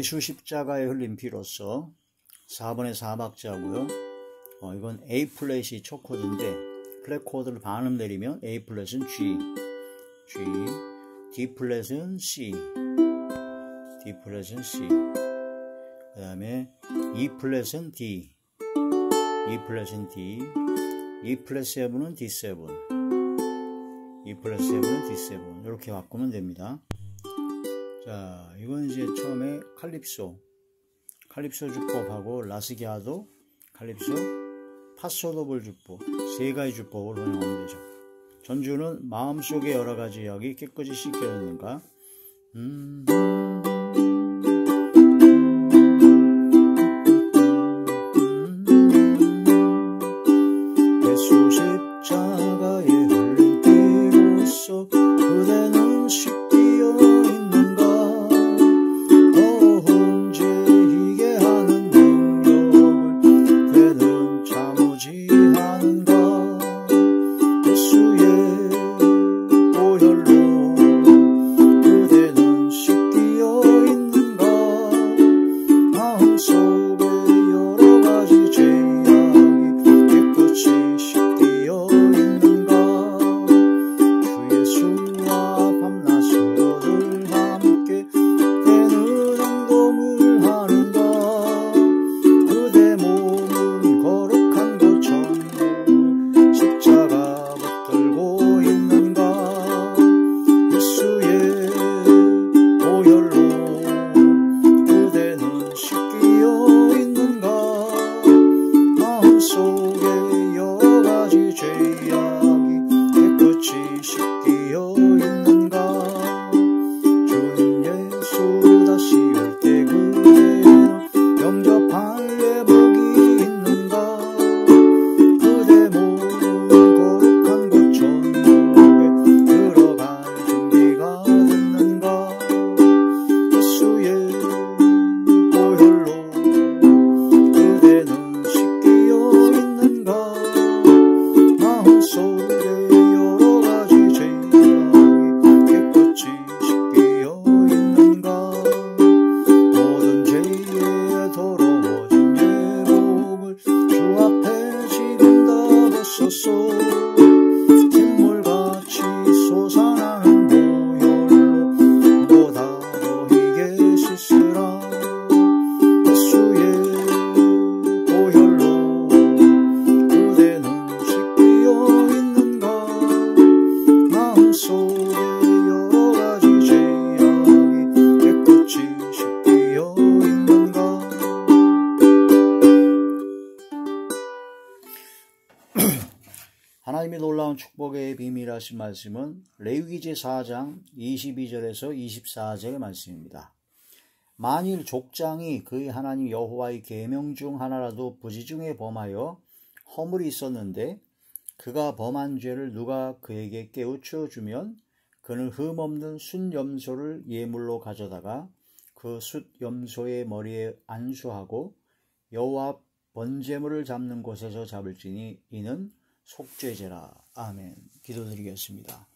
예수 십자가에 흘린 피로써 4번의 4박자고요. 이건 A 플랫이 첫 코드인데 플랫 코드를 반음 내리면 A 플랫은 G, D 플랫은 C, D 플랫은 C, 그 다음에 E 플랫은 D, E 플랫은 D, E 플랫 7은 D7, E 플랫 7은 D7 이렇게 바꾸면 됩니다. 자, 이건 이제 처음에 칼립소 주법하고 라스기아도, 칼립소, 파소도블 주법, 세 가지 주법을 활용하면 되죠. 전주는 마음속의 여러 가지 이야기 깨끗이 씻겨놓는가. 예수 십자가에 흘린 피로써 그대는 씻기어 있는가. 언제 이게 하는 능력을 그대는 참으지 않은가. 예수의 보혈로 그대는 씻기어 있는가. 마음속에 여러 가지 죄악이 깨끗이 씻기어 있는가. 주 예수와 밤낮으로들 함께 그대는 행동을 하는가. 그대 몸은 거룩한 것 전부 십자가 붙들고 있는가. 예수의 보혈로 그대는 씻기어 있는가. 마음속에 여러 가지 죄악이 깨끗이 씻기어 있는가. 주님 예수 다시 올 때 그대는 영접할 예복이 있는가. 그대 몸은 거룩한 것 천국에 들어갈 준비가 됐는가. 예수의 보혈로 그대는 씻기어 있는가. 마음속에 여러 가지 죄악이 깨끗이 씻기어 있는가. 모든 죄에 더러워진 예복을 주 앞에 지금 다 벗었소. 샘물같이 솟아나는 보혈로 보다 너희게 씻으라. 예수의 보혈로 그대는 씻기어 있는가. 마음속에 여러 가지 죄악이 깨끗이 씻기어 있는가. 하나님의 놀라운 축복의 비밀하신 말씀은 레위기 제4장 22절에서 24절의 말씀입니다. 만일 족장이 그의 하나님 여호와의 계명 중 하나라도 부지 중에 범하여 허물이 있었는데 그가 범한 죄를 누가 그에게 깨우쳐 주면 그는 흠없는 숫염소를 예물로 가져다가 그 숫염소의 머리에 안수하고 여호와 앞 번제물을 잡는 곳에서 잡을지니 이는 속죄제라. 아멘. 기도드리겠습니다.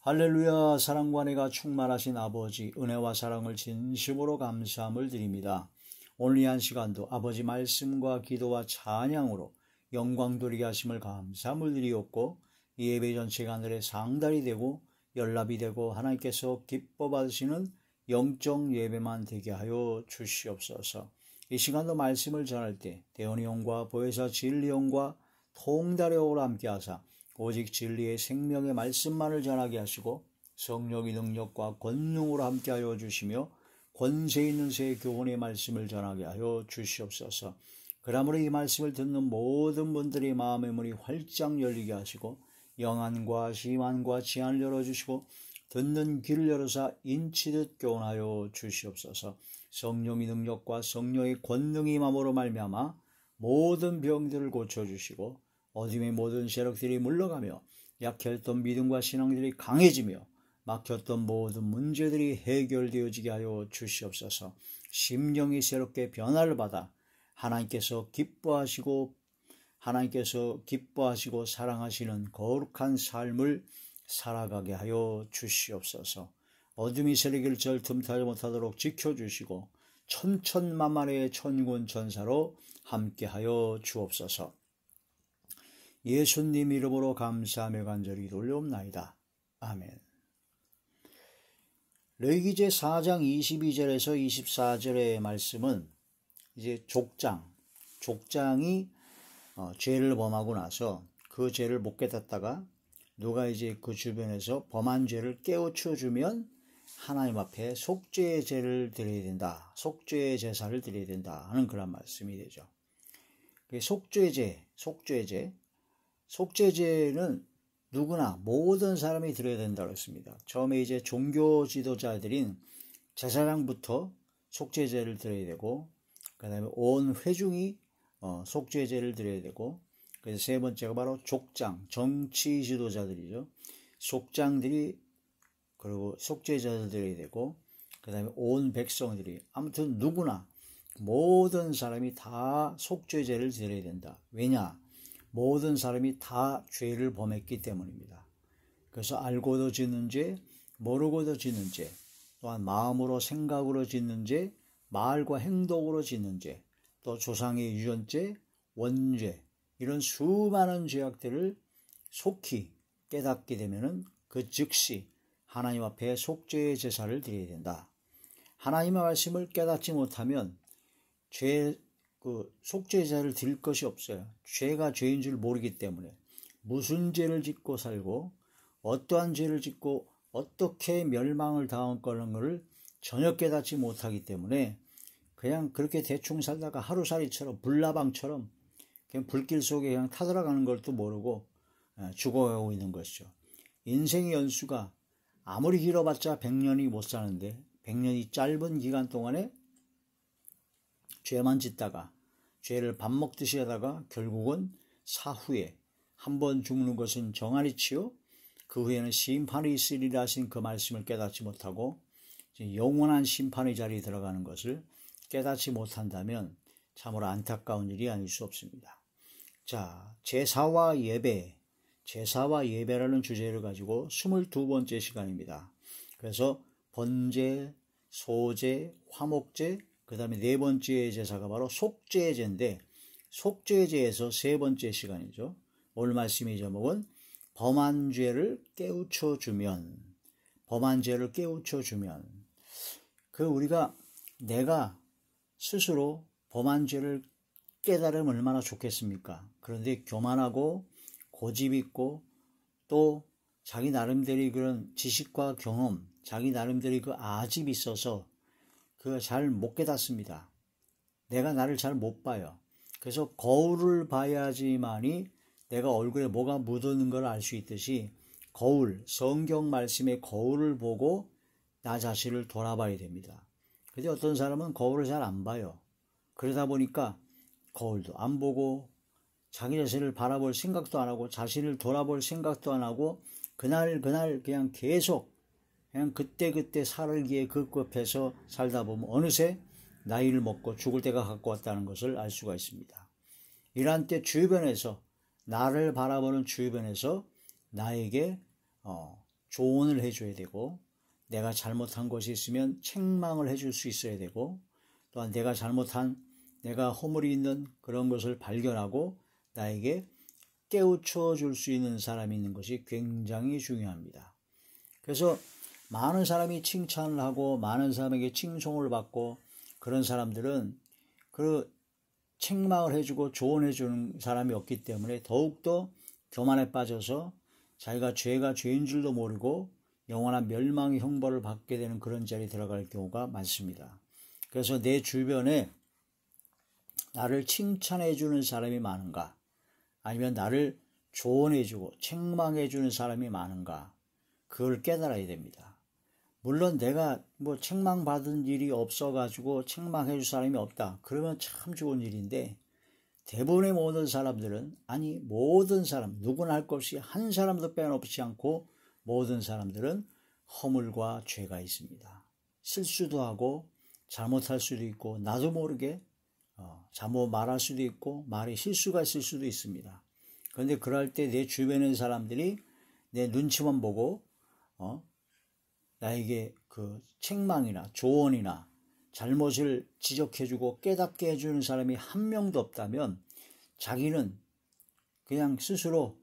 할렐루야. 사랑과 은혜가 충만하신 아버지, 은혜와 사랑을 진심으로 감사함을 드립니다. 오늘 이 한 시간도 아버지 말씀과 기도와 찬양으로 영광 돌리게 하심을 감사함을 드리옵고, 이 예배 전체가 하늘의 상달이 되고 연락이 되고 하나님께서 기뻐 받으시는 영적 예배만 되게 하여 주시옵소서. 이 시간도 말씀을 전할 때 대언의 영과 보혜사 진리 영과 통달의 영으로 함께 하사 오직 진리의 생명의 말씀만을 전하게 하시고 성령의 능력과 권능으로 함께하여 주시며 권세 있는 새 교훈의 말씀을 전하게 하여 주시옵소서. 그러므로 이 말씀을 듣는 모든 분들의 마음의 문이 활짝 열리게 하시고 영안과 심안과 지안을 열어주시고 듣는 귀를 열어서 인치듯 교훈하여 주시옵소서. 성령의 능력과 성령의 권능이 임함으로 말미암아 모든 병들을 고쳐주시고 어둠의 모든 세력들이 물러가며 약했던 믿음과 신앙들이 강해지며 막혔던 모든 문제들이 해결되어지게 하여 주시옵소서. 심령이 새롭게 변화를 받아 하나님께서 기뻐하시고 사랑하시는 거룩한 삶을 살아가게 하여 주시옵소서. 어둠이 세력을 절 틈타지 못하도록 지켜주시고 천천만만의 천군 천사로 함께하여 주옵소서. 예수님 이름으로 감사하며 간절히 돌려옵나이다. 아멘. 레위기제 4장 22절에서 24절의 말씀은 이제 족장이 죄를 범하고 나서 그 죄를 못 깨닫다가 누가 이제 그 주변에서 범한 죄를 깨우쳐 주면 하나님 앞에 속죄의 제를 드려야 된다. 속죄의 제사를 드려야 된다 하는 그런 말씀이 되죠. 속죄제는 누구나 모든 사람이 드려야 된다고 했습니다. 처음에 이제 종교 지도자들인 제사장부터 속죄제를 드려야 되고, 그 다음에 온 회중이 속죄제를 드려야 되고, 그래서 세 번째가 바로 족장, 정치 지도자들이죠. 족장들이 그리고 속죄제를 드려야 되고, 그 다음에 온 백성들이, 아무튼 누구나 모든 사람이 다 속죄제를 드려야 된다. 왜냐? 모든 사람이 다 죄를 범했기 때문입니다. 그래서 알고도 짓는 죄, 모르고도 짓는 죄, 또한 마음으로 생각으로 짓는 죄, 말과 행동으로 짓는 죄, 또 조상의 유전죄, 원죄, 이런 수많은 죄악들을 속히 깨닫게 되면은 그 즉시 하나님 앞에 속죄의 제사를 드려야 된다. 하나님의 말씀을 깨닫지 못하면 속죄의 제사를 드릴 것이 없어요. 죄가 죄인 줄 모르기 때문에 무슨 죄를 짓고 살고 어떠한 죄를 짓고 어떻게 멸망을 당할 거를 전혀 깨닫지 못하기 때문에 그냥 그렇게 대충 살다가 하루살이처럼 불나방처럼 그냥 불길 속에 그냥 타들어가는 것도 모르고 죽어가고 있는 것이죠. 인생의 연수가 아무리 길어봤자 100년이 못 사는데 100년이 짧은 기간 동안에 죄만 짓다가 죄를 밥 먹듯이 하다가 결국은 사후에 한 번 죽는 것은 정한이치요 그 후에는 심판이 있으리라 하신 그 말씀을 깨닫지 못하고 영원한 심판의 자리에 들어가는 것을 깨닫지 못한다면 참으로 안타까운 일이 아닐 수 없습니다. 자, 제사와 예배라는 주제를 가지고 22번째 시간입니다. 그래서 번제, 소제, 화목제, 그 다음에 네 번째 제사가 바로 속죄제인데 속죄제에서 세 번째 시간이죠. 오늘 말씀의 제목은 범한 죄를 깨우쳐 주면 우리가 내가 스스로 범한 죄를 깨달으면 얼마나 좋겠습니까? 그런데 교만하고 고집 있고 또 자기 나름대로 그런 지식과 경험, 자기 나름대로 그 아집이 있어서 그거 잘 못 깨닫습니다. 내가 나를 잘 못 봐요. 그래서 거울을 봐야지만이 내가 얼굴에 뭐가 묻어있는 걸 알 수 있듯이 성경 말씀의 거울을 보고 나 자신을 돌아봐야 됩니다. 근데 어떤 사람은 거울을 잘 안 봐요. 그러다 보니까 거울도 안 보고 자기 자신을 바라볼 생각도 안 하고 자신을 돌아볼 생각도 안 하고 그날 그냥 계속 그냥 그때 살기에 급급해서 살다 보면 어느새 나이를 먹고 죽을 때가 갖고 왔다는 것을 알 수가 있습니다. 이러한 때 주변에서 나를 바라보는 주변에서 나에게 조언을 해줘야 되고 내가 잘못한 것이 있으면 책망을 해줄 수 있어야 되고 또한 내가 허물이 있는 그런 것을 발견하고 나에게 깨우쳐 줄 수 있는 사람이 있는 것이 굉장히 중요합니다. 그래서 많은 사람이 칭찬을 하고 많은 사람에게 칭송을 받고 그런 사람들은 그 책망을 해주고 조언해주는 사람이 없기 때문에 더욱더 교만에 빠져서 자기가 죄가 죄인 줄도 모르고 영원한 멸망의 형벌을 받게 되는 그런 자리에 들어갈 경우가 많습니다. 그래서 내 주변에 나를 칭찬해주는 사람이 많은가? 아니면 나를 조언해주고 책망해주는 사람이 많은가? 그걸 깨달아야 됩니다. 물론 내가 책망받은 일이 없어가지고 책망해줄 사람이 없다. 그러면 참 좋은 일인데 대부분의 모든 사람들은 모든 사람 누구나 할 것 없이 한 사람도 빼놓지 않고 모든 사람들은 허물과 죄가 있습니다. 실수도 하고 잘못할 수도 있고 나도 모르게 잘못 말할 수도 있고 말에 실수가 있을 수도 있습니다. 그런데 그럴 때 내 주변에 있는 사람들이 내 눈치만 보고 나에게 그 책망이나 조언이나 잘못을 지적해주고 깨닫게 해주는 사람이 한 명도 없다면 자기는 그냥 스스로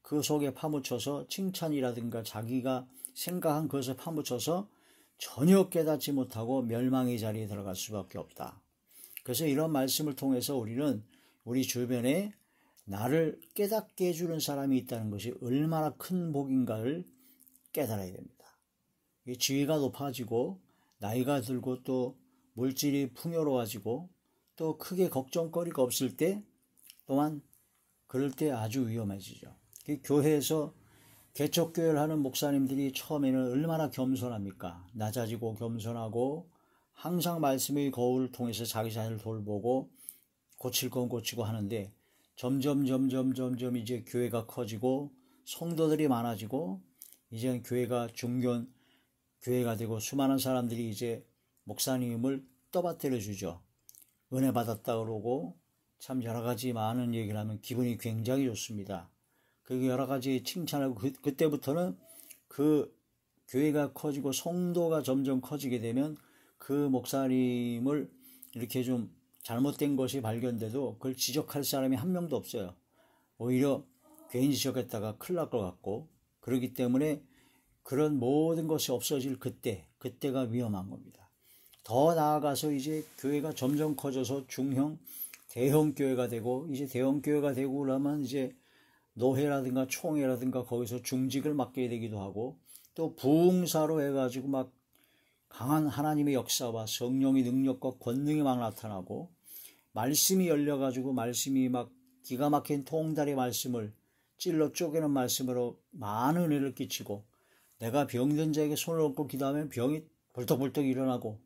그 속에 파묻혀서 칭찬이라든가 자기가 생각한 것을 파묻혀서 전혀 깨닫지 못하고 멸망의 자리에 들어갈 수밖에 없다. 그래서 이런 말씀을 통해서 우리는 우리 주변에 나를 깨닫게 해주는 사람이 있다는 것이 얼마나 큰 복인가를 깨달아야 됩니다. 지위가 높아지고 나이가 들고 또 물질이 풍요로워지고 또 크게 걱정거리가 없을 때 또한 그럴 때 아주 위험해지죠. 교회에서 개척교회를 하는 목사님들이 처음에는 얼마나 겸손합니까? 낮아지고 겸손하고 항상 말씀의 거울을 통해서 자기 자신을 돌보고 고칠 건 고치고 하는데 점점 이제 교회가 커지고 성도들이 많아지고 이제 교회가 중견 교회가 되고 수많은 사람들이 이제 목사님을 떠받들여 주죠. 은혜 받았다 그러고 참 여러 가지 많은 얘기를 하면 기분이 굉장히 좋습니다. 그 여러 가지 칭찬하고 그때부터는 그 교회가 커지고 성도가 점점 커지게 되면 그 목사님을 이렇게 좀 잘못된 것이 발견돼도 그걸 지적할 사람이 한 명도 없어요. 오히려 괜히 지적했다가 큰일 날 것 같고 그렇기 때문에 그런 모든 것이 없어질 그때가 위험한 겁니다. 더 나아가서 이제 교회가 점점 커져서 중형, 대형 교회가 되고 이제 대형 교회가 되고 그러면 이제 노회라든가 총회라든가 거기서 중직을 맡게 되기도 하고 또 부흥사로 해가지고 막 강한 하나님의 역사와 성령의 능력과 권능이 막 나타나고 말씀이 열려가지고 말씀이 막 기가 막힌 통달의 말씀을 찔러 쪼개는 말씀으로 많은 은혜를 끼치고 내가 병든 자에게 손을 얹고 기도하면 병이 벌떡벌떡 일어나고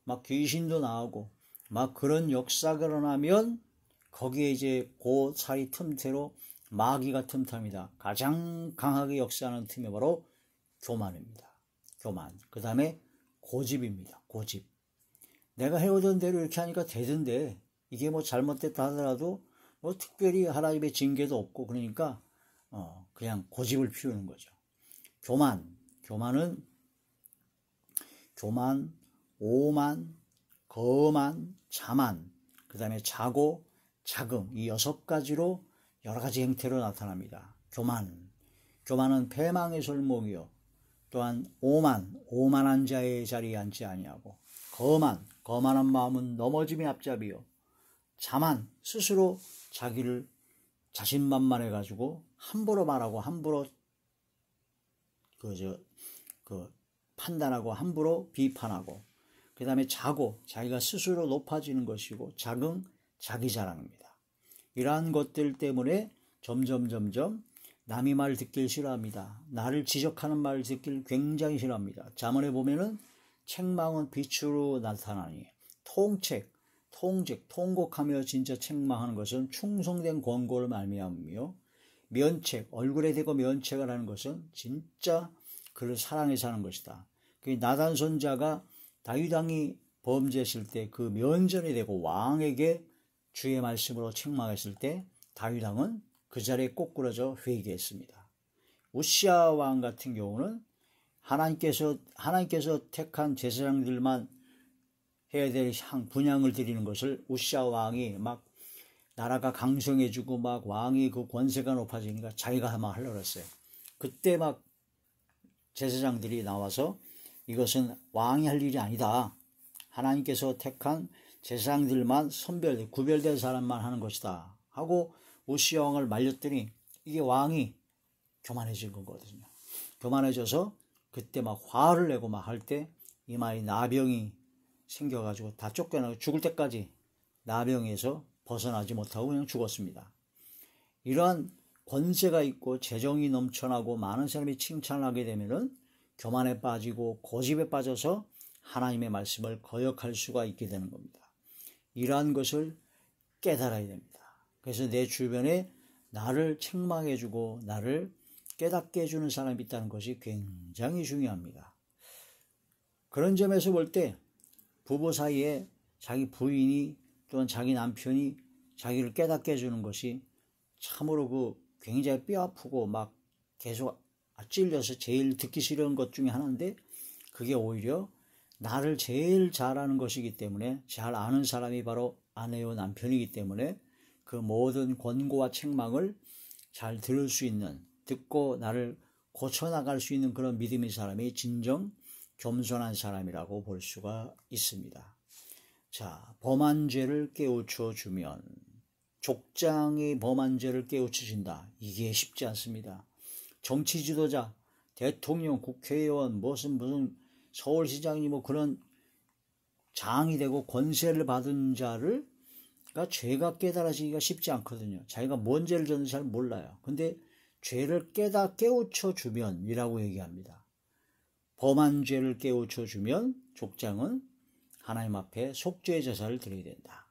막 귀신도 나오고 막 그런 역사가 일어나면 거기에 이제 그 사이 틈새로 마귀가 틈탑니다. 가장 강하게 역사하는 틈이 바로 교만입니다. 교만. 그 다음에 고집입니다. 고집. 내가 해오던 대로 이렇게 하니까 되던데 이게 뭐 잘못됐다 하더라도 뭐 특별히 하나님의 징계도 없고 그러니까 그냥 고집을 피우는 거죠. 교만은 교만, 오만, 거만, 자만, 그 다음에 자고, 자금 이 6가지로 여러 가지 형태로 나타납니다. 교만은 패망의 설목이요. 또한 오만한 자의 자리에 앉지 아니하고 거만한 마음은 넘어짐의 앞잡이요. 자만 스스로 자기를 자신만만해가지고 함부로 말하고 함부로 판단하고 함부로 비판하고 그 다음에 자고 자기가 스스로 높아지는 것이고 자긍 자기 자랑입니다. 이러한 것들 때문에 점점 남이 말 듣길 싫어합니다. 나를 지적하는 말 듣길 굉장히 싫어합니다. 잠언에 보면은 책망은 빛으로 나타나니 통곡하며 진짜 책망하는 것은 충성된 권고를 말미암으며 면책, 얼굴에 대고 면책을 하는 것은 진짜 그를 사랑해서 하는 것이다. 나단 선지자가 다윗 왕이 범죄했을 때 그 면전에 대고 왕에게 주의 말씀으로 책망했을 때 다윗 왕은 그 자리에 꼬꾸라져 회개했습니다. 우시아 왕 같은 경우는 하나님께서 택한 제사장들만 해야 될 분향을 드리는 것을 우시아 왕이 막 나라가 강성해지고 막 왕이 그 권세가 높아지니까 자기가 막 하려고 했어요. 그때 막 제사장들이 나와서 이것은 왕이 할 일이 아니다. 하나님께서 택한 제사장들만 구별된 사람만 하는 것이다. 하고 우시아 왕을 말렸더니 이게 왕이 교만해진 거거든요. 교만해져서 그때 막 화를 내고 막 할 때 이마에 나병이 생겨가지고 다 쫓겨나고 죽을 때까지 나병에서 벗어나지 못하고 그냥 죽었습니다. 이러한 권세가 있고 재정이 넘쳐나고 많은 사람이 칭찬을 하게 되면은 교만에 빠지고 고집에 빠져서 하나님의 말씀을 거역할 수가 있게 되는 겁니다. 이러한 것을 깨달아야 됩니다. 그래서 내 주변에 나를 책망해주고 나를 깨닫게 해주는 사람이 있다는 것이 굉장히 중요합니다. 그런 점에서 볼 때 부부 사이에 자기 부인이 또는 자기 남편이 자기를 깨닫게 해주는 것이 참으로 굉장히 뼈아프고 막 계속 찔려서 제일 듣기 싫은 것 중에 하나인데 그게 오히려 나를 제일 잘 아는 것이기 때문에, 잘 아는 사람이 바로 아내요 남편이기 때문에 그 모든 권고와 책망을 잘 들을 수 있는, 듣고 나를 고쳐나갈 수 있는 그런 믿음의 사람이 진정 겸손한 사람이라고 볼 수가 있습니다. 자, 범한 죄를 깨우쳐 주면, 족장이 범한 죄를 깨우쳐 준다. 이게 쉽지 않습니다. 정치 지도자, 대통령, 국회의원, 무슨 서울시장이 뭐 그런 장이 되고 권세를 받은 자를, 그러니까 죄가 깨달아지기가 쉽지 않거든요. 자기가 뭔 죄를 졌는지 잘 몰라요. 근데 죄를 깨우쳐 주면이라고 얘기합니다. 범한 죄를 깨우쳐 주면 족장은 하나님 앞에 속죄의 제사를 드려야 된다.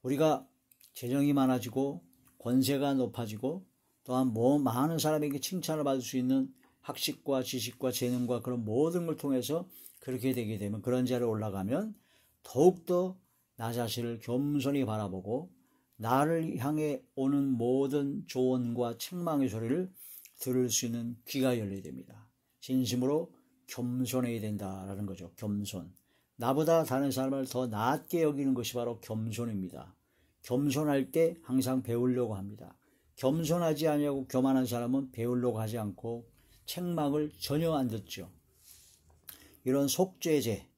우리가 재정이 많아지고 권세가 높아지고 또한 많은 사람에게 칭찬을 받을 수 있는 학식과 지식과 재능과 그런 모든 걸 통해서 그렇게 되게 되면, 그런 자리에 올라가면 더욱더 나 자신을 겸손히 바라보고 나를 향해 오는 모든 조언과 책망의 소리를 들을 수 있는 귀가 열려야 됩니다. 진심으로 겸손해야 된다라는 거죠. 겸손. 나보다 다른 사람을 더 낮게 여기는 것이 바로 겸손입니다. 겸손할 때 항상 배우려고 합니다. 겸손하지 아니하고 교만한 사람은 배우려고 하지 않고 책망을 전혀 안 듣죠. 이런 속죄제,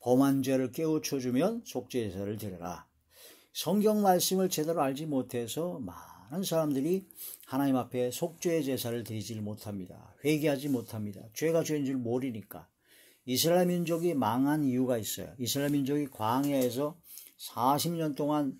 범한 죄를 깨우쳐주면 속죄제사를 드려라. 성경 말씀을 제대로 알지 못해서 많은 사람들이 하나님 앞에 속죄의 제사를 드리지 못합니다. 회개하지 못합니다. 죄가 죄인 줄 모르니까. 이스라엘 민족이 망한 이유가 있어요. 이스라엘 민족이 광야에서 40년 동안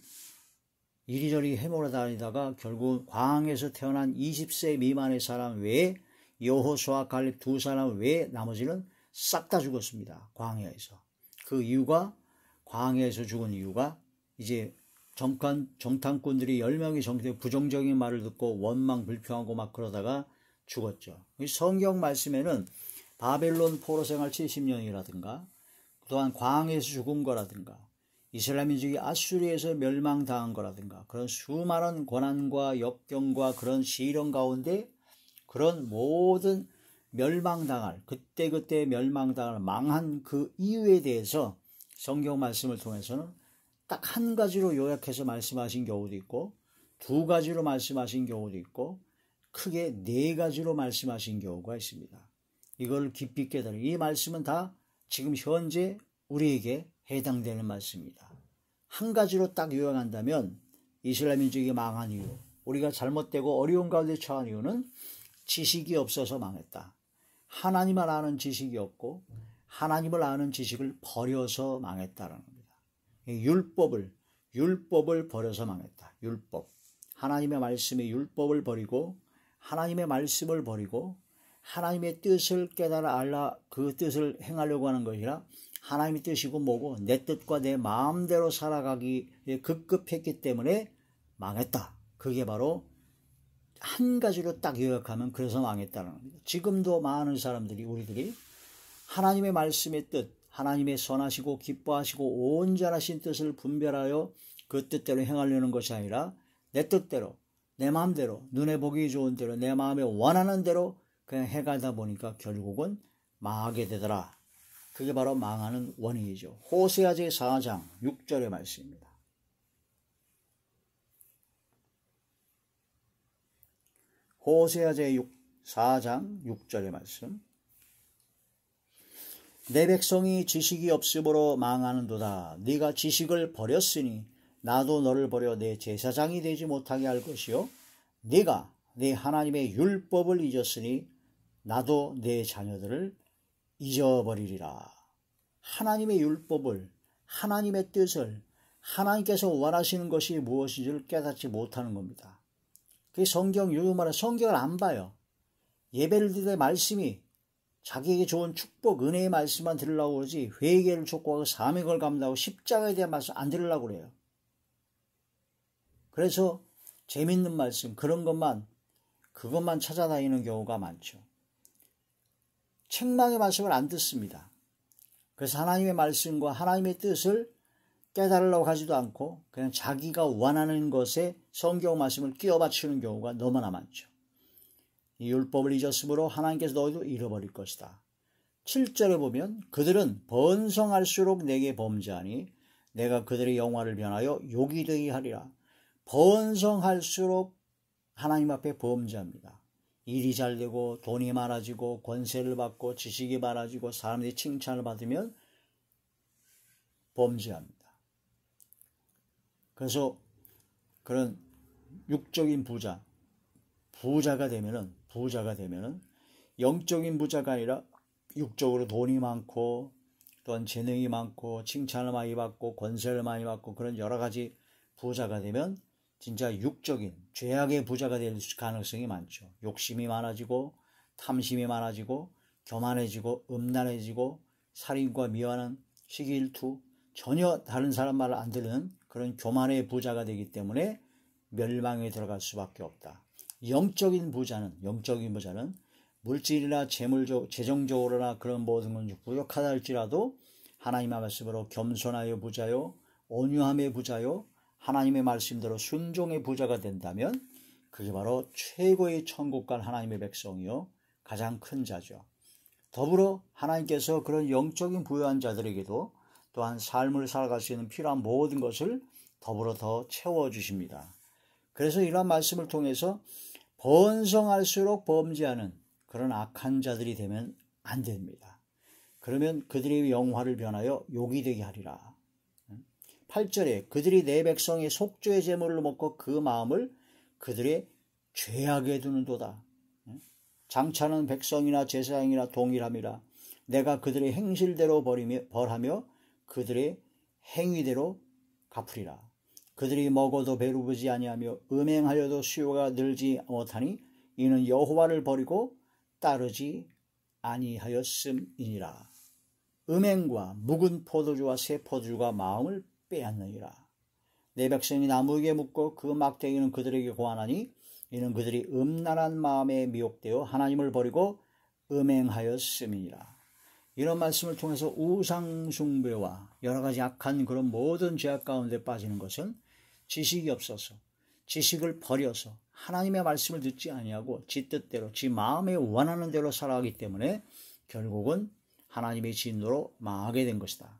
이리저리 헤매러 다니다가 결국 광야에서 태어난 20세 미만의 사람 외에, 여호수아 갈렙 두 사람 외에 나머지는 싹 다 죽었습니다. 광야에서. 그 이유가, 광야에서 죽은 이유가 이제 정탐꾼들이 10명이 정탐 부정적인 말을 듣고 원망 불평하고 막 그러다가 죽었죠. 성경 말씀에는 바벨론 포로 생활 70년이라든가 또한 광야에서 죽은 거라든가 이스라엘 민족이 아수리에서 멸망당한 거라든가 그런 수많은 고난과 역경과 그런 시련 가운데 그런 모든 멸망당할, 그때 멸망당할 망한 그 이유에 대해서 성경 말씀을 통해서는 딱 한 가지로 요약해서 말씀하신 경우도 있고, 두 가지로 말씀하신 경우도 있고, 크게 네 가지로 말씀하신 경우가 있습니다. 이걸 깊이 깨달은, 이 말씀은 다 지금 현재 우리에게 해당되는 말씀입니다. 한 가지로 딱 요약한다면 이스라엘 민족이 망한 이유, 우리가 잘못되고 어려운 가운데 처한 이유는 지식이 없어서 망했다. 하나님을 아는 지식이 없고 하나님을 아는 지식을 버려서 망했다라는 겁니다. 율법을 버려서 망했다. 율법. 하나님의 말씀의 율법을 버리고 하나님의 말씀을 버리고 하나님의 뜻을 깨달아 알라 그 뜻을 행하려고 하는 것이라 하나님의 뜻이고 뭐고 내 뜻과 내 마음대로 살아가기에 급급했기 때문에 망했다. 그게 바로 한 가지로 딱 요약하면 그래서 망했다는 겁니다. 지금도 많은 사람들이, 우리들이 하나님의 말씀의 뜻, 하나님의 선하시고 기뻐하시고 온전하신 뜻을 분별하여 그 뜻대로 행하려는 것이 아니라 내 뜻대로, 내 마음대로, 눈에 보기 좋은 대로, 내 마음에 원하는 대로 그냥 해가다 보니까 결국은 망하게 되더라. 그게 바로 망하는 원인이죠. 호세아 제4장 6절의 말씀입니다. 호세아 제4장 6절의 말씀. 내 백성이 지식이 없으므로 망하는도다. 네가 지식을 버렸으니 나도 너를 버려 내 제사장이 되지 못하게 할 것이요 네가 내 하나님의 율법을 잊었으니 나도 내 자녀들을 잊어버리리라. 하나님의 율법을, 하나님의 뜻을, 하나님께서 원하시는 것이 무엇인지를 깨닫지 못하는 겁니다. 그게 요즘 말에 성경을 안 봐요. 예배를 드릴 말씀이 자기에게 좋은 축복, 은혜의 말씀만 들으려고 그러지 회개를 촉구하고 사명을 감당하고 십자가에 대한 말씀 안 들으려고 그래요. 그래서 재밌는 말씀, 그것만 찾아다니는 경우가 많죠. 책망의 말씀을 안 듣습니다. 그래서 하나님의 말씀과 하나님의 뜻을 깨달으려고 하지도 않고 그냥 자기가 원하는 것에 성경 말씀을 끼워 맞추는 경우가 너무나 많죠. 이 율법을 잊었으므로 하나님께서 너희도 잃어버릴 것이다. 7절에 보면 그들은 번성할수록 내게 범죄하니 내가 그들의 영화를 변하여 욕이 되게 하리라. 번성할수록 하나님 앞에 범죄합니다. 일이 잘 되고 돈이 많아지고 권세를 받고 지식이 많아지고 사람들이 칭찬을 받으면 범죄합니다. 그래서 그런 육적인 부자가 되면은 영적인 부자가 아니라 육적으로 돈이 많고 또한 재능이 많고 칭찬을 많이 받고 권세를 많이 받고 그런 여러 가지 부자가 되면 진짜 육적인 죄악의 부자가 될 가능성이 많죠. 욕심이 많아지고 탐심이 많아지고 교만해지고 음란해지고 살인과 미화는 시기일투 전혀 다른 사람 말을 안 듣는 그런 교만의 부자가 되기 때문에 멸망에 들어갈 수밖에 없다. 영적인 부자는 물질이나 재정적으로나 그런 모든 건 부족하다 할지라도 하나님의 말씀으로 겸손하여 부자요 온유함의 부자요 하나님의 말씀대로 순종의 부자가 된다면 그게 바로 최고의 천국 갈 하나님의 백성이요 가장 큰 자죠. 더불어 하나님께서 그런 영적인 부유한 자들에게도 또한 삶을 살아갈 수 있는 필요한 모든 것을 더불어 더 채워주십니다. 그래서 이러한 말씀을 통해서 번성할수록 범죄하는 그런 악한 자들이 되면 안 됩니다. 그러면 그들의 영화를 변하여 욕이 되게 하리라. 8절에 그들이 내 백성의 속죄의 제물을 먹고 그 마음을 그들의 죄악에 두는도다. 장차는 백성이나 제사장이나 동일함이라. 내가 그들의 행실대로 벌하며 그들의 행위대로 갚으리라. 그들이 먹어도 배부르지 아니하며 음행하여도 수요가 늘지 못하니 이는 여호와를 버리고 따르지 아니하였음이니라. 음행과 묵은 포도주와 새 포도주가 마음을 빼앗느니라. 내 백성이 나무에게 묻고 그 막대기는 그들에게 고하나니 이는 그들이 음란한 마음에 미혹되어 하나님을 버리고 음행하였음이니라. 이런 말씀을 통해서 우상 숭배와 여러 가지 악한 그런 모든 죄악 가운데 빠지는 것은 지식이 없어서 지식을 버려서 하나님의 말씀을 듣지 아니하고 지 뜻대로 지 마음에 원하는 대로 살아가기 때문에 결국은 하나님의 진노로 망하게 된 것이다.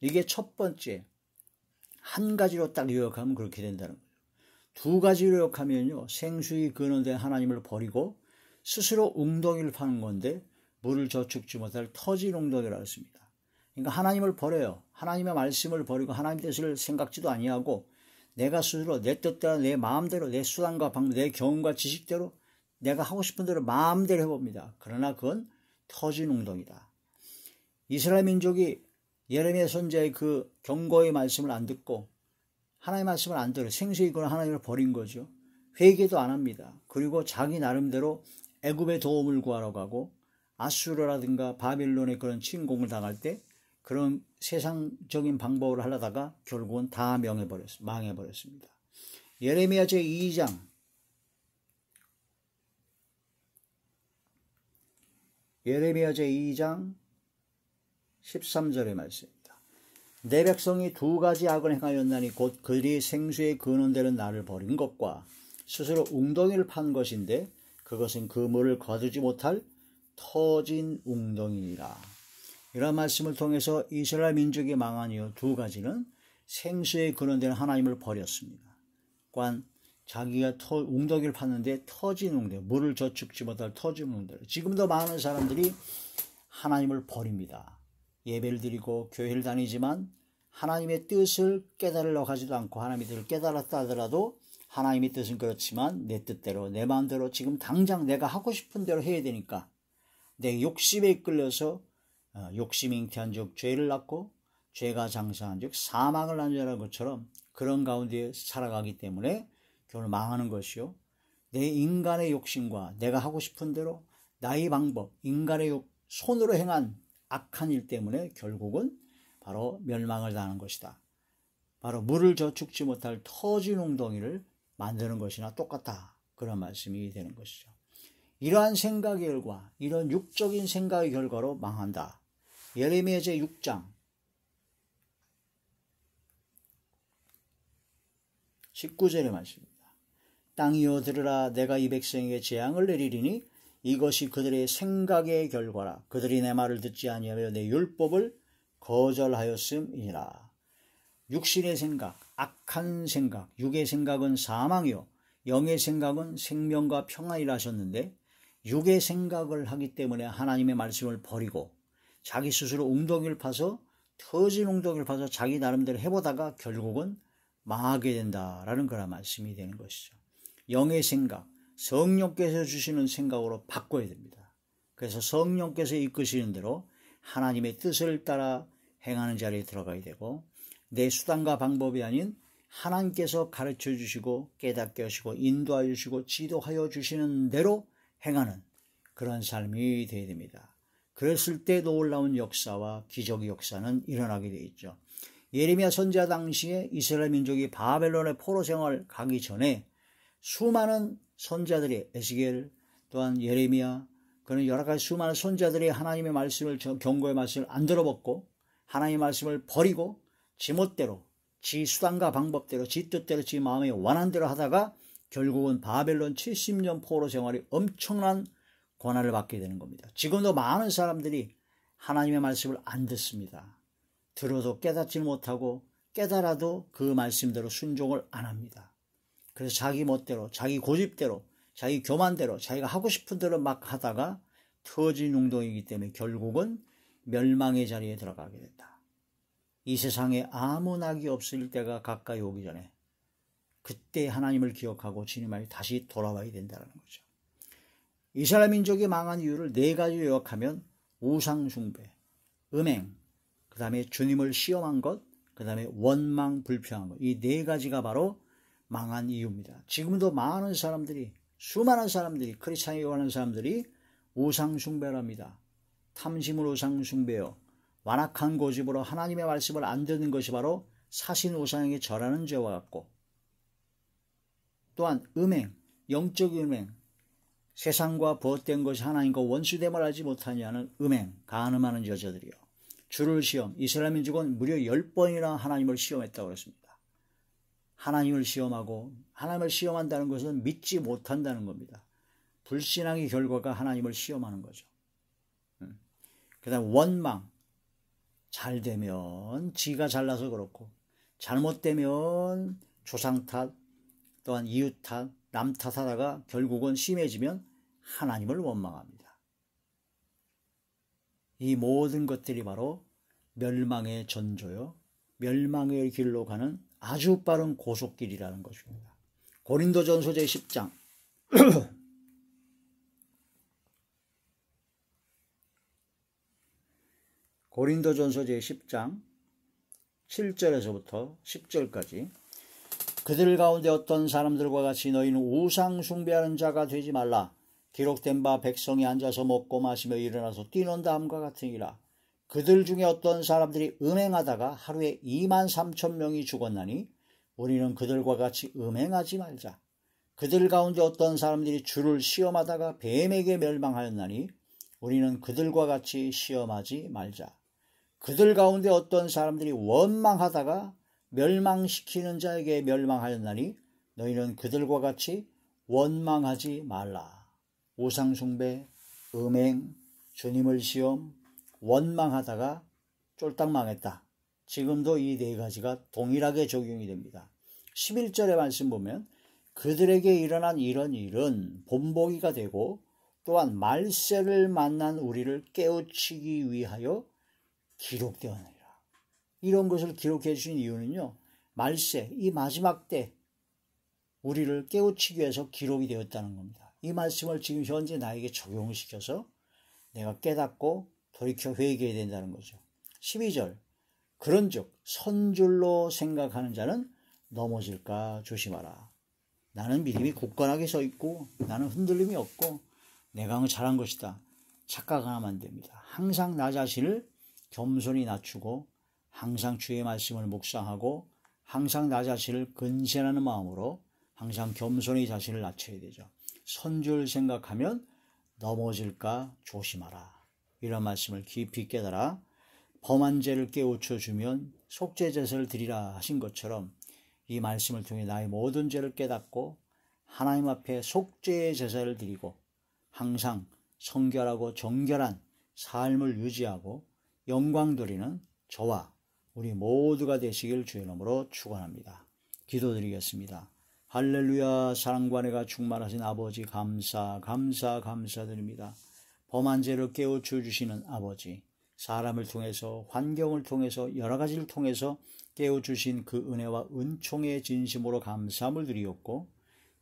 이게 첫 번째 한 가지로 딱 요약하면 그렇게 된다는 거예요. 두 가지로 요약하면요 생수의 근원된 하나님을 버리고 스스로 웅덩이를 파는 건데 물을 저축지 못할 터진 웅덩이라고 했습니다. 그러니까 하나님을 버려요. 하나님의 말씀을 버리고 하나님 뜻을 생각지도 아니하고 내가 스스로 내 뜻대로 내 마음대로 내 수단과 방법 내 경험과 지식대로 내가 하고 싶은 대로 마음대로 해봅니다. 그러나 그건 터진 웅덩이다. 이스라엘 민족이 예레미야 선지자의 그 경고의 말씀을 안 듣고 하나님의 말씀을 안 들어 생수의 근원 하나님을 버린 거죠. 회개도 안 합니다. 그리고 자기 나름대로 애굽의 도움을 구하러 가고 아수르라든가 바빌론의 그런 침공을 당할 때 그런 세상적인 방법을 하려다가 결국은 다 망해버렸습니다. 예레미야 제2장 13절의 말씀입니다. 내 백성이 두 가지 악을 행하였나니 곧 그들이 생수의 근원되는 나를 버린 것과 스스로 웅덩이를 판 것인데 그것은 그 물을 거두지 못할 터진 웅덩이니라. 이런 말씀을 통해서 이스라엘 민족이 망한 이유 두 가지는 생수의 근원되는 하나님을 버렸습니다. 또한 자기가 웅덩이를 팠는데 터진 웅덩이, 물을 저축지 못할 터진 웅덩이. 지금도 많은 사람들이 하나님을 버립니다. 예배를 드리고 교회를 다니지만 하나님의 뜻을 깨달으려고 하지도 않고 하나님의 뜻을 깨달았다 하더라도 하나님의 뜻은 그렇지만 내 뜻대로 내 마음대로 지금 당장 내가 하고 싶은 대로 해야 되니까 내 욕심에 이끌려서 욕심이 잉태한 즉 죄를 낳고 죄가 장사한 즉 사망을 낳는 것처럼 그런 가운데 살아가기 때문에 결국 망하는 것이요. 내 인간의 욕심과 내가 하고 싶은 대로 나의 방법, 인간의 손으로 행한 악한 일 때문에 결국은 바로 멸망을 당하는 것이다. 바로 물을 저축지 못할 터진 웅덩이를 만드는 것이나 똑같다. 그런 말씀이 되는 것이죠. 이러한 생각의 결과, 이런 육적인 생각의 결과로 망한다. 예레미야 제6장 19절의 말씀입니다. 땅이여 들으라 내가 이 백성에게 재앙을 내리리니 이것이 그들의 생각의 결과라. 그들이 내 말을 듣지 아니하며 내 율법을 거절하였음이니라. 육신의 생각, 악한 생각, 육의 생각은 사망이요 영의 생각은 생명과 평안이라 하셨는데, 육의 생각을 하기 때문에 하나님의 말씀을 버리고 자기 스스로 웅덩이를 파서, 터진 웅덩이를 파서 자기 나름대로 해보다가 결국은 망하게 된다라는 그런 말씀이 되는 것이죠. 영의 생각, 성령께서 주시는 생각으로 바꿔야 됩니다. 그래서 성령께서 이끄시는 대로 하나님의 뜻을 따라 행하는 자리에 들어가야 되고, 내 수단과 방법이 아닌 하나님께서 가르쳐 주시고 깨닫게 하시고 인도하여 주시고 지도하여 주시는 대로 행하는 그런 삶이 되어야 됩니다. 그랬을 때 놀라운 역사와 기적의 역사는 일어나게 되어 있죠. 예레미야 선지자 당시에 이스라엘 민족이 바벨론의 포로 생활 가기 전에 수많은 선지자들이, 에스겔 또한 예레미야, 그런 여러 가지 수많은 선지자들이 하나님의 말씀을, 경고의 말씀을 안 들어먹고 하나님의 말씀을 버리고 지 멋대로, 지 수단과 방법대로, 지 뜻대로, 지 마음에 원한 대로 하다가 결국은 바벨론 70년 포로 생활이 엄청난 고난을 받게 되는 겁니다. 지금도 많은 사람들이 하나님의 말씀을 안 듣습니다. 들어도 깨닫지 못하고 깨달아도 그 말씀대로 순종을 안 합니다. 그래서 자기 멋대로, 자기 고집대로, 자기 교만대로, 자기가 하고 싶은 대로 막 하다가 터진 웅덩이이기 때문에 결국은 멸망의 자리에 들어가게 된다. 이 세상에 아무 낙이 없을 때가 가까이 오기 전에 그때 하나님을 기억하고 주님을 다시 돌아와야 된다는 거죠. 이스라엘 민족이 망한 이유를 네 가지로 요약하면 우상 숭배, 음행, 그 다음에 주님을 시험한 것, 그 다음에 원망 불평한 것, 이 네 가지가 바로 망한 이유입니다. 지금도 많은 사람들이, 수많은 사람들이, 크리스찬이라고 하는 사람들이 우상 숭배를 합니다. 탐심을 우상 숭배요, 완악한 고집으로 하나님의 말씀을 안 듣는 것이 바로 사신 우상에게 절하는 죄와 같고, 또한 음행, 영적 음행, 세상과 벗된 것이 하나님과 원수됨을 알지 못하냐는 음행, 간음하는 여자들이요. 주를 시험, 이스라엘 민족은 무려 10번이나 하나님을 시험했다고 그랬습니다. 하나님을 시험하고, 하나님을 시험한다는 것은 믿지 못한다는 겁니다. 불신앙의 결과가 하나님을 시험하는 거죠. 그 다음 원망, 잘 되면 지가 잘나서 그렇고, 잘못되면 조상 탓, 또한 이웃 탓, 남 탓하다가 결국은 심해지면 하나님을 원망합니다. 이 모든 것들이 바로 멸망의 전조요, 멸망의 길로 가는 아주 빠른 고속길이라는 것입니다. 고린도전서 제10장 고린도전서 제10장 7절에서부터 10절까지, 그들 가운데 어떤 사람들과 같이 너희는 우상 숭배하는 자가 되지 말라. 기록된 바 백성이 앉아서 먹고 마시며 일어나서 뛰는 다음과 같으니라. 그들 중에 어떤 사람들이 음행하다가 하루에 23,000명이 죽었나니 우리는 그들과 같이 음행하지 말자. 그들 가운데 어떤 사람들이 주를 시험하다가 뱀에게 멸망하였나니 우리는 그들과 같이 시험하지 말자. 그들 가운데 어떤 사람들이 원망하다가 멸망시키는 자에게 멸망하였나니 너희는 그들과 같이 원망하지 말라. 우상 숭배, 음행, 주님을 시험, 원망하다가 쫄딱 망했다. 지금도 이 네 가지가 동일하게 적용이 됩니다. 11절의 말씀 보면 그들에게 일어난 이런 일은 본보기가 되고 또한 말세를 만난 우리를 깨우치기 위하여 기록되었느니라. 이런 것을 기록해 주신 이유는요, 말세, 이 마지막 때 우리를 깨우치기 위해서 기록이 되었다는 겁니다. 이 말씀을 지금 현재 나에게 적용을 시켜서 내가 깨닫고 돌이켜 회개해야 된다는 거죠. 12절, 그런즉 선줄로 생각하는 자는 넘어질까 조심하라. 나는 믿음이 굳건하게 서 있고 나는 흔들림이 없고 내가 잘한 것이다, 착각하면 안 됩니다. 항상 나 자신을 겸손히 낮추고 항상 주의 말씀을 묵상하고 항상 나 자신을 근신하는 마음으로 항상 겸손히 자신을 낮춰야 되죠. 선줄 생각하면 넘어질까 조심하라. 이런 말씀을 깊이 깨달아 범한 죄를 깨우쳐 주면 속죄 제사를 드리라 하신 것처럼 이 말씀을 통해 나의 모든 죄를 깨닫고 하나님 앞에 속죄의 제사를 드리고 항상 성결하고 정결한 삶을 유지하고 영광 돌리는 저와 우리 모두가 되시길 주의 이름으로 축원합니다. 기도드리겠습니다. 할렐루야. 사랑과 은혜가 충만하신 아버지 감사드립니다. 범한 죄를 깨우쳐 주시는 아버지, 사람을 통해서 환경을 통해서 여러 가지를 통해서 깨워주신 그 은혜와 은총의 진심으로 감사함을 드리었고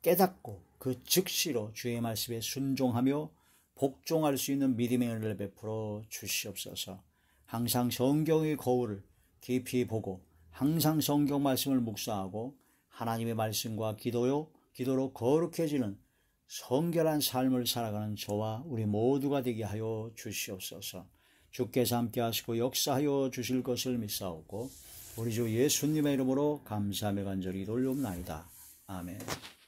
깨닫고 그 즉시로 주의 말씀에 순종하며 복종할 수 있는 믿음의 은혜를 베풀어 주시옵소서. 항상 성경의 거울을 깊이 보고 항상 성경 말씀을 묵상하고 하나님의 말씀과 기도로 거룩해지는 성결한 삶을 살아가는 저와 우리 모두가 되게 하여 주시옵소서. 주께서 함께 하시고 역사하여 주실 것을 믿사오고 우리 주 예수님의 이름으로 감사하며 간절히 돌려옵나이다. 아멘.